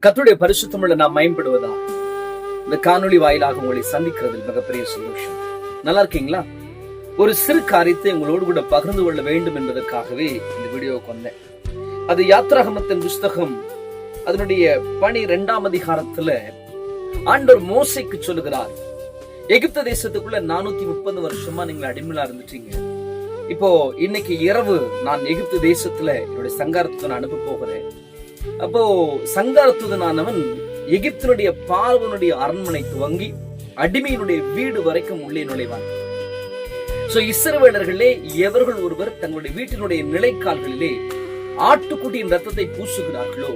கர்த்தருடைய பரிசுத்தமுள்ள நாம் மேம்படுவதா இந்த காணொளி வாயிலாக உங்களை சந்திக்கிறதில் மிகப்பெரிய சந்தோஷம். நல்லா இருக்கீங்களா? ஒரு சிறு காரியத்தை உங்களோடு கூட பகிர்ந்து கொள்ள வேண்டும் என்பதற்காகவே இந்த வீடியோவுக்கு வந்தேன். அது யாத்ராகமத்தின் புஸ்தகம் அதனுடைய 12ஆம் அதிகாரத்துல ஆண்டவர் மோசேக்கு சொல்லுகிறார், எகிப்து தேசத்துக்குள்ள 430 வருஷமா நீங்க அடிமையா இருந்துட்டீங்க. இப்போ இன்னைக்கு இரவு நான் எகிப்து தேசத்துல என்னுடைய சங்காரத்துடன் அனுப்ப போகிறேன். அப்போ சங்காரத்துடனானவன் எகிப்தினுடைய பார்வனுடைய அரண்மனை துவங்கி அடிமையினுடைய வீடு வரைக்கும் உள்ளே நுழைவான். இஸ்ரவேலர்களே எவர்கள் ஒருவர் தங்களுடைய வீட்டினுடைய நிலைக்கால்களிலே ஆட்டுக்குட்டியின் ரத்தத்தை பூசுகிறார்களோ,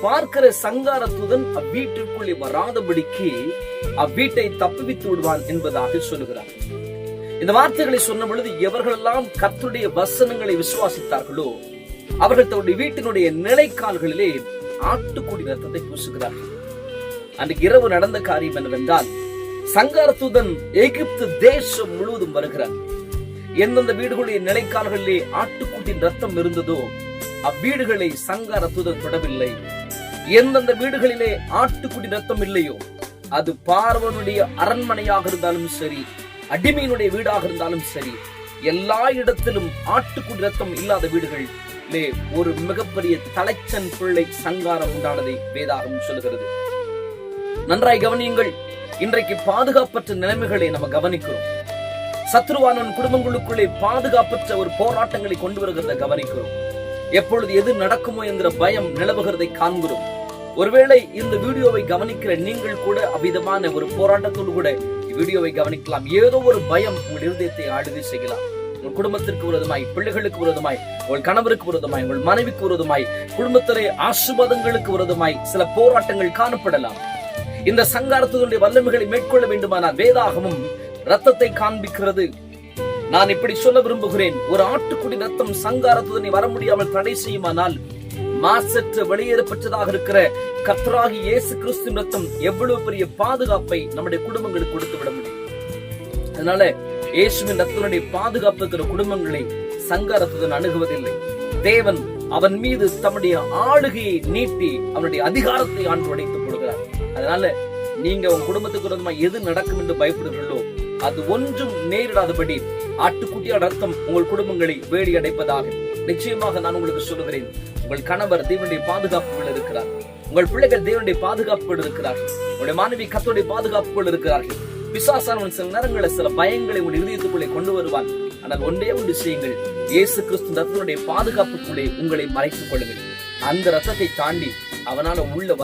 பார்க்கிற சங்காரத்துடன் அவ்வீட்டிற்குள்ளே வராதபடிக்கு அவ்வீட்டை தப்புவித்து விடுவான் என்பதாக சொல்லுகிறார். இந்த வார்த்தைகளை சொன்ன பொழுது எவர்களெல்லாம் கர்த்தருடைய வசனங்களை விசுவாசித்தார்களோ அவர்கள் தன்னுடைய வீட்டினுடைய நிலைக்கால்களிலே ஆட்டுக்குடி ரத்தத்தை பூசுகிறார்கள். அன்றைக்கு இரவு நடந்த காரியம் என்னவென்றால், சங்காரத்துடன் எகிப்து தேசம் முழுவதும் வருகிறார். எந்தெந்த வீடுகளுடைய நிலைக்கால்களிலே ஆட்டுக்குட்டின் ரத்தம் இருந்ததோ அவ்வீடுகளை சங்காரத்துடன் தொடவில்லை. எந்தெந்த வீடுகளிலே ஆட்டுக்குடி ரத்தம் இல்லையோ, அது பார்வனுடைய அரண்மனையாக இருந்தாலும் சரி, அடிமையினுடைய வீடாக இருந்தாலும் சரி, எல்லா இடத்திலும் ஆட்டுக்குடி ரத்தம் இல்லாத வீடுகள் ஒரு மிகப்பெரிய தலைச்சன் பிள்ளை சங்காரம் உண்டானதை வேதாகம் சொல்லுகிறது. நன்றாய் கவனியுங்கள். இன்றைக்கு பாதுகாப்பற்ற நிலைமைகளை நம்ம கவனிக்கிறோம். சத்ருவானவன் குடும்பங்களுக்குள்ளே பாதுகாப்பற்ற ஒரு போராட்டங்களை கொண்டு வருகிறத கவனிக்கிறோம். எப்பொழுது எது நடக்குமோ என்கிற பயம் நிலவுகிறதை காண்கிறோம். ஒருவேளை இந்த வீடியோவை கவனிக்கிற நீங்கள் கூட அவ்விதமான ஒரு போராட்டத்தோடு கூட வீடியோவை கவனிக்கலாம். ஏதோ ஒரு பயம் உங்கள் இருதயத்தை ஆளுகை செய்யலாம். உங்கள் குடும்பத்திற்கு விரோதமாய், பிள்ளைகளுக்கு விரோதமாய், உங்கள் கணவருக்கு விரோதமாய், உங்கள் மனைவிக்கு விரோதமாய், குடும்பத்திலே ஆசீர்வாதங்களுக்கு விரோதமாய் சில போராட்டங்கள் காணப்படலாம். இந்த சங்காரத்துடைய வல்லமைகளை மேற்கொள்ள வேண்டுமானால் வேதாகமும் ரத்தத்தை காண்பிக்கிறது. நான் இப்படி சொல்ல விரும்புகிறேன், ஒரு ஆட்டுக்குடி ரத்தம் சங்காரத்துடனே வர முடியாமல் தடை செய்யுமானால் மாசற்ற வெளியேறப்பட்டதாக இருக்கிற கர்த்தராகிய இயேசு கிறிஸ்துவின் ரத்தம் எவ்வளவு பெரிய பாதுகாப்பை நம்முடைய குடும்பங்களுக்கு கொடுத்து விட முடியும். அதனால இயேசுவின் ரத்தத்தினுடைய பாதுகாப்பு இருக்கிற குடும்பங்களை சங்காரத்துடன் அணுகுவதில்லை. தேவன் அவன் மீது தம்முடைய ஆளுகையை நீட்டி அவனுடைய அதிகாரத்தை ஆண்டு உடைத்துக் கொள்கிறார். அதனால நீங்க உங்க குடும்பத்துக்கு விரோதமா எது நடக்கும் என்று பயப்படுகிறீர்களோ அது ஒன்றும் நேரிடாதபடி ஆட்டுக்குட்டியா ரத்தம் உங்கள் குடும்பங்களை வேலி அடைப்பதாக. நிச்சயமாக நான் உங்களுக்கு சொல்லுகிறேன், உங்கள் கணவர் தேவனுடைய பாதுகாப்புகள் இருக்கிறார், உங்கள் பிள்ளைகள் தேவனுடைய பாதுகாப்புகள் இருக்கிறார்கள், உங்களுடைய மாணவி கர்த்தருடைய பாதுகாப்புகள் இருக்கிறார்கள். பிசாசானவன் சில நேரங்களில் சில பயங்களை உங்கள் இதயத்துக்குள்ளே கொண்டு வருவான். ஆனால் ஒன்றே ஒன்று செய்யுங்கள், இயேசு கிறிஸ்து ரத்தத்தினுடைய பாதுகாப்புக்குள்ளே உங்களை மறைத்துக் கொள்ளுங்கள். அந்த ரத்தத்தை தாண்டி அவனால உள்ள